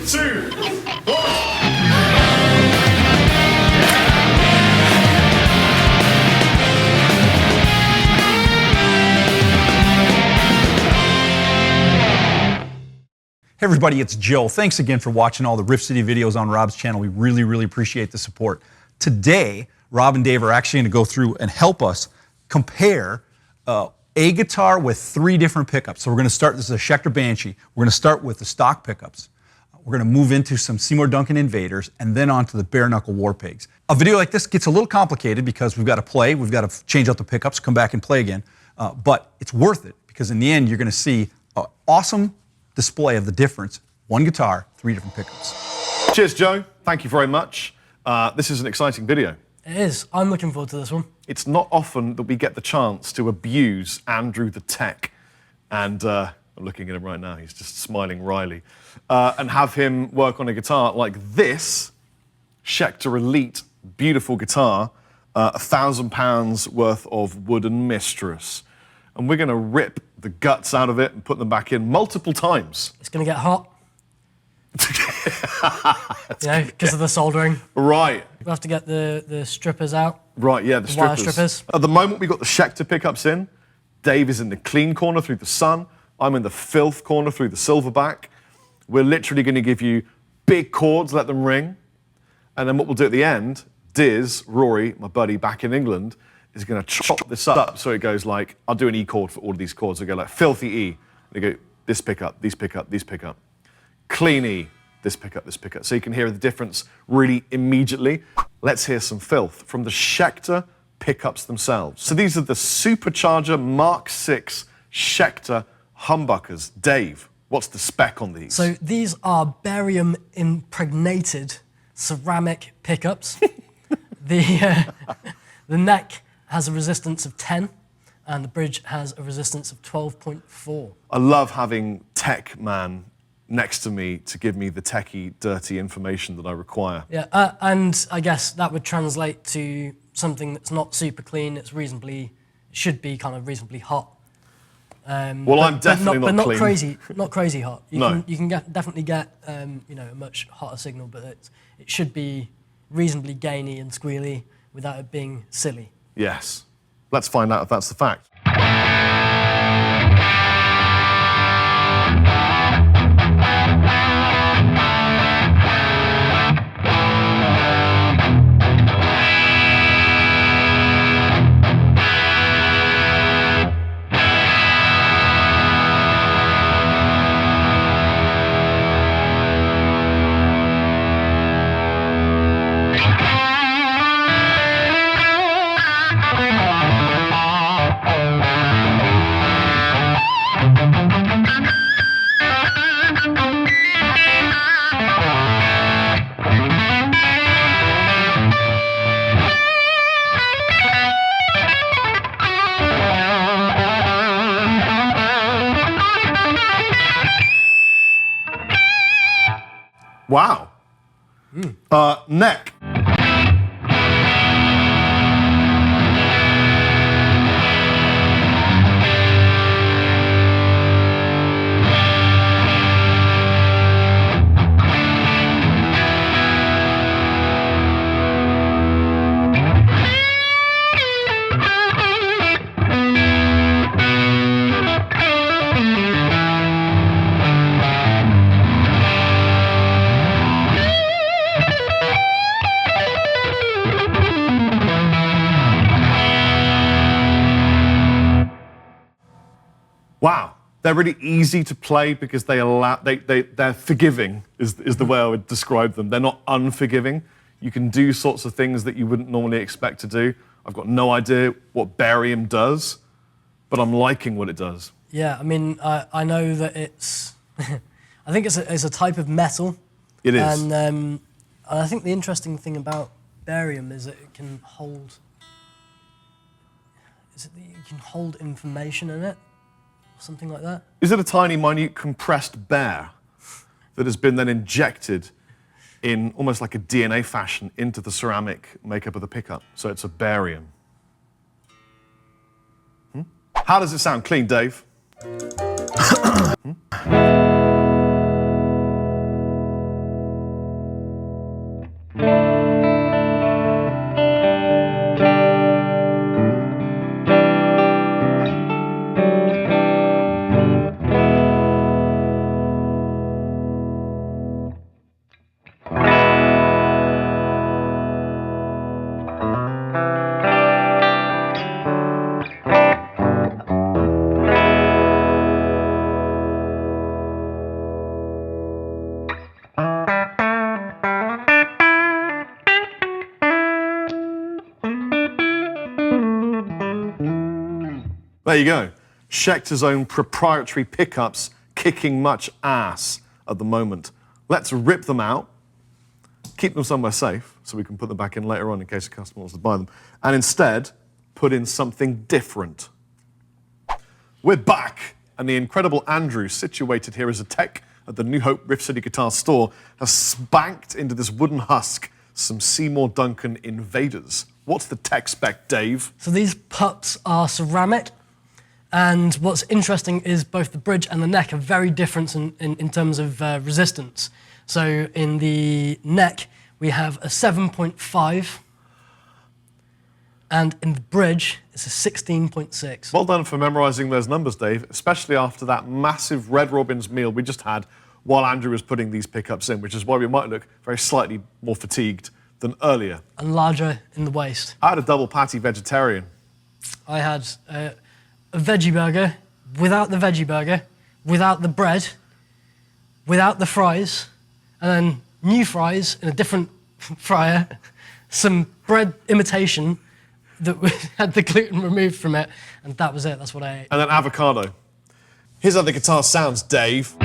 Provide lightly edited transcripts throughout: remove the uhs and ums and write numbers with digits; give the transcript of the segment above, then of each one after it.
2, 1. Hey everybody, it's Joe. Thanks again for watching all the Rift City videos on Rob's channel. We really, really appreciate the support. Today, Rob and Dave are actually going to go through and help us compare a guitar with 3 different pickups. So we're going to start, this is a Schecter Banshee. We're going to start with the stock pickups. We're going to move into some Seymour Duncan Invaders and then on to the bare knuckle war pigs. A video like this gets a little complicated because we've got to play, we've got to change out the pickups, come back and play again. But it's worth it because in the end, you're going to see an awesome display of the difference. 1 guitar, 3 different pickups. Cheers, Joe. Thank you very much. This is an exciting video. It is. I'm looking forward to this one. It's not often that we get the chance to abuse Andrew the Tech. And I'm looking at him right now. He's just smiling wryly. And have him work on a guitar like this Schecter Elite, beautiful guitar, £1,000 worth of wooden mistress. And we're going to rip the guts out of it and put them back in multiple times. It's going to get hot. Because of the soldering. Right. We'll have to get the strippers out. Right, yeah, the strippers. Wire strippers. At the moment, we've got the Schecter pickups in. Dave is in the clean corner through the sun. I'm in the filth corner through the silverback. We're literally going to give you big chords, let them ring. And then what we'll do at the end, Diz, Rory, my buddy back in England, is going to chop this up so it goes like, I'll do an E chord for all of these chords. It'll go like filthy E. They go this pickup, these pickup, these pickup. Clean E, this pickup, this pickup. So you can hear the difference really immediately. Let's hear some filth from the Schecter pickups themselves. So these are the Supercharger Mark 6 Schecter humbuckers. Dave, what's the spec on these? So these are barium impregnated ceramic pickups. The neck has a resistance of 10 and the bridge has a resistance of 12.4. I love having Tech Man next to me to give me the techie, dirty information that I require. Yeah, and I guess that would translate to something that's not super clean. It's should be kind of reasonably hot. Well, I'm definitely not clean. Not crazy hot. No. You can definitely get a much hotter signal, but it should be reasonably gainy and squealy without it being silly. Yes. Let's find out if that's the fact. Wow. Neck. Wow, they're really easy to play because they're forgiving is the way I would describe them. They're not unforgiving. You can do sorts of things that you wouldn't normally expect to do. I've got no idea what barium does, but I'm liking what it does. Yeah, I mean, I know that it's, I think it's a type of metal. It is. And I think the interesting thing about barium is that it can hold, you can hold information in it? Something like that. Is it a tiny, minute, compressed bear that has been then injected in almost like a DNA fashion into the ceramic makeup of the pickup? So it's a barium. How does it sound? Clean, Dave? There you go. Schecter's own proprietary pickups kicking much ass at the moment. Let's rip them out, keep them somewhere safe so we can put them back in later on in case a customer wants to buy them, and instead put in something different. We're back, and the incredible Andrew, situated here as a tech at the New Hope Rift City Guitar Store, has spanked into this wooden husk some Seymour Duncan Invaders. What's the tech spec, Dave? So these pups are ceramic, and what's interesting is both the bridge and the neck are very different in terms of resistance. So in the neck, we have a 7.5, and in the bridge, it's a 16.6. Well done for memorising those numbers, Dave, especially after that massive Red Robin's meal we just had while Andrew was putting these pickups in, which is why we might look very slightly more fatigued than earlier. And larger in the waist. I had a double patty vegetarian. I had a veggie burger, without the veggie burger, without the bread, without the fries, and then new fries in a different fryer, some bread imitation that had the gluten removed from it, and that was it. That's what I ate. And then avocado. Here's how the guitar sounds, Dave.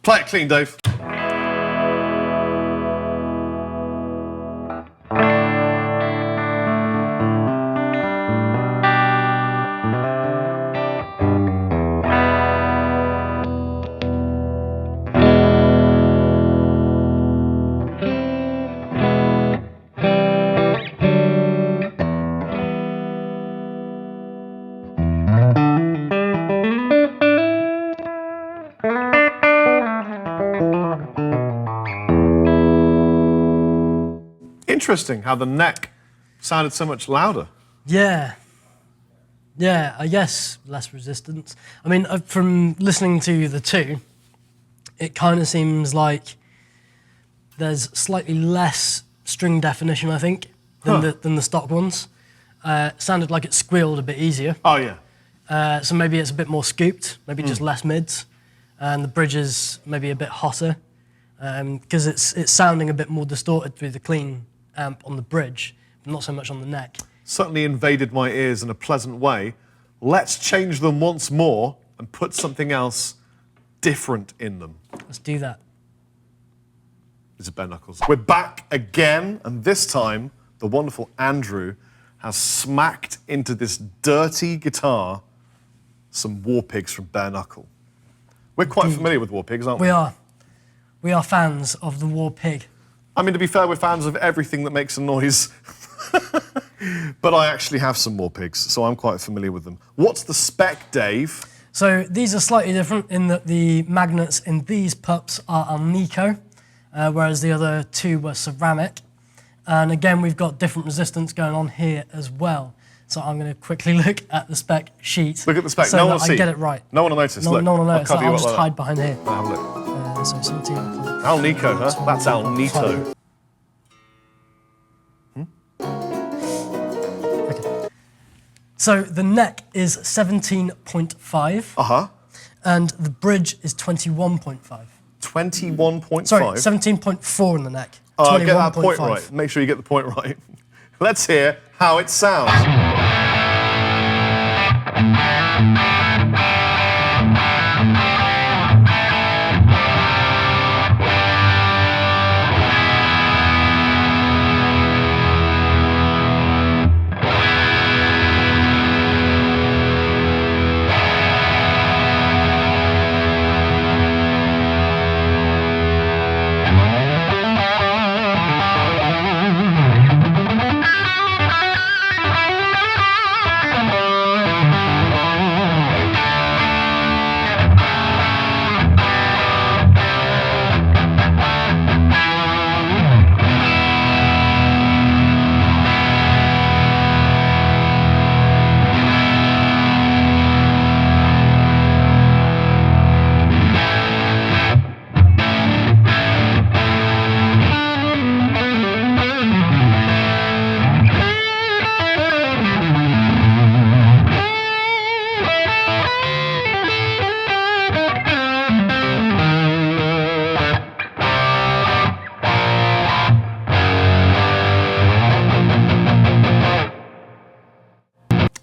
Play it clean, Dave. Interesting how the neck sounded so much louder. Yeah. Yeah, I guess less resistance. I mean, from listening to the two, it kind of seems like there's slightly less string definition, I think, than the stock ones. Sounded like it squealed a bit easier. Oh, yeah. So maybe it's a bit more scooped, maybe just less mids, and the bridge is maybe a bit hotter, because it's sounding a bit more distorted through the clean amp on the bridge, but not so much on the neck. Certainly invaded my ears in a pleasant way. Let's change them once more and put something else different in them. Let's do that. This is bare knuckles. We're back again, and this time the wonderful Andrew has smacked into this dirty guitar some War Pigs from Bare Knuckle. We're quite familiar with War Pigs, aren't we? We are. We are fans of the War Pig. I mean, to be fair, we're fans of everything that makes a noise. But I actually have some War Pigs, so I'm quite familiar with them. What's the spec, Dave? So these are slightly different in that the magnets in these pups are Alnico, whereas the other two were ceramic. And again, we've got different resistance going on here as well. So I'm going to quickly look at the spec sheet. Look at the spec. So no one will that see. I get it right. No one will notice. Look, no one will notice. I'll just like hide behind here. Have a look. So 17. Al Nico, huh? That's Al Nito. Okay. So the neck is 17.5. Uh-huh. And the bridge is 21.5. 21.5? Sorry, 17.4 in the neck. Oh, get that point right. Make sure you get the point right. Let's hear how it sounds.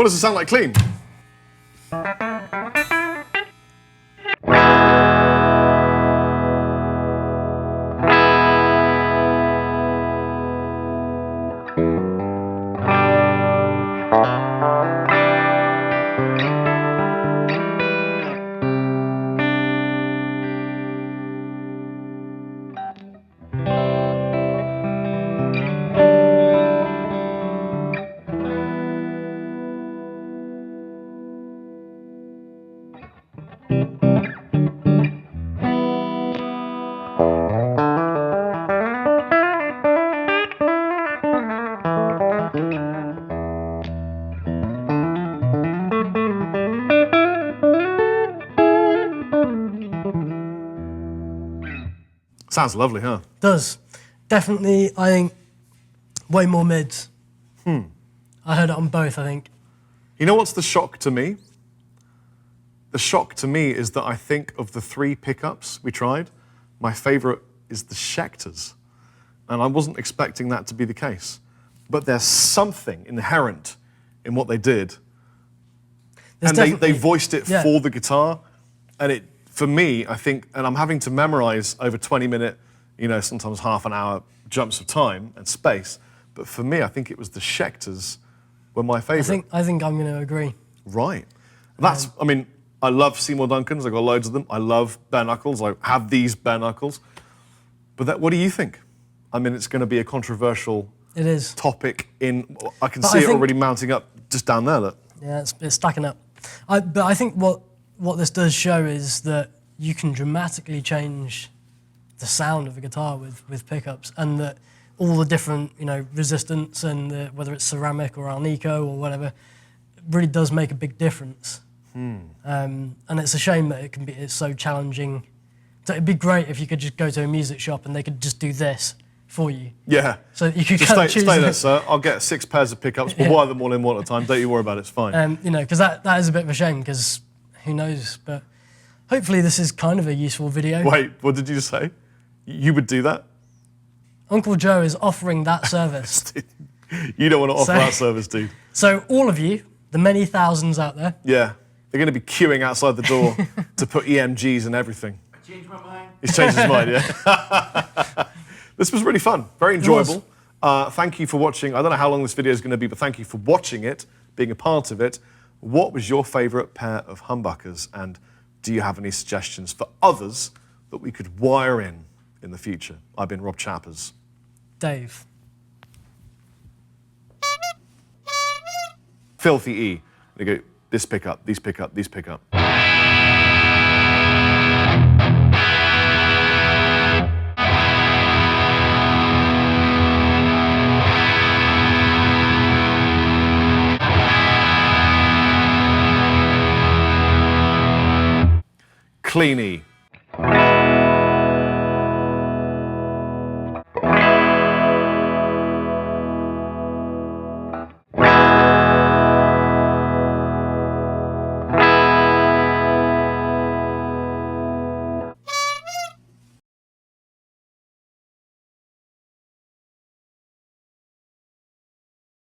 What does it sound like clean? Sounds lovely, huh? Does. Definitely, I think, way more mids. I heard it on both, I think. You know what's the shock to me? The shock to me is that I think of the 3 pickups we tried, my favorite is the Schecters. And I wasn't expecting that to be the case. But there's something inherent in what they did. There's And they definitely- voiced it yeah. for the guitar. And it, for me, I think, and I'm having to memorize over 20-minute, sometimes half an hour jumps of time and space. But for me, I think it was the Schecters were my favorite. I think I'm going to agree. Right. That's, I love Seymour Duncans. I've got loads of them. I love bare knuckles. I have these bare knuckles. But what do you think? It's going to be a controversial It is. topic I can But see I it think- already mounting up just down there. Look. Yeah, it's stacking up. But I think what this does show is that you can dramatically change the sound of a guitar with pickups, and that all the different, resistance and whether it's ceramic or Alnico or whatever, really does make a big difference. And it's a shame that it's so challenging. So it'd be great if you could just go to a music shop and they could just do this for you. Yeah. So you could Just kind of stay choose. there, sir. I'll get 6 pairs of pickups. We'll wire them all in one at a time. Don't you worry about it. It's fine. Because that is a bit of a shame, because who knows? But hopefully this is kind of a useful video. Wait, what did you just say? You would do that? Uncle Joe is offering that service. You don't want to offer So- that service, dude. So all of you, the many thousands out there, Yeah. They're going to be queuing outside the door to put EMGs and everything. I changed my mind. He's changed his mind, yeah. This was really fun, very enjoyable. Thank you for watching. I don't know how long this video is going to be, but thank you for watching it, being a part of it. What was your favourite pair of humbuckers, and do you have any suggestions for others that we could wire in the future? I've been Rob Chappers. Dave. Filthy E. They go, this pickup, these pickup, these pickup. Cleany.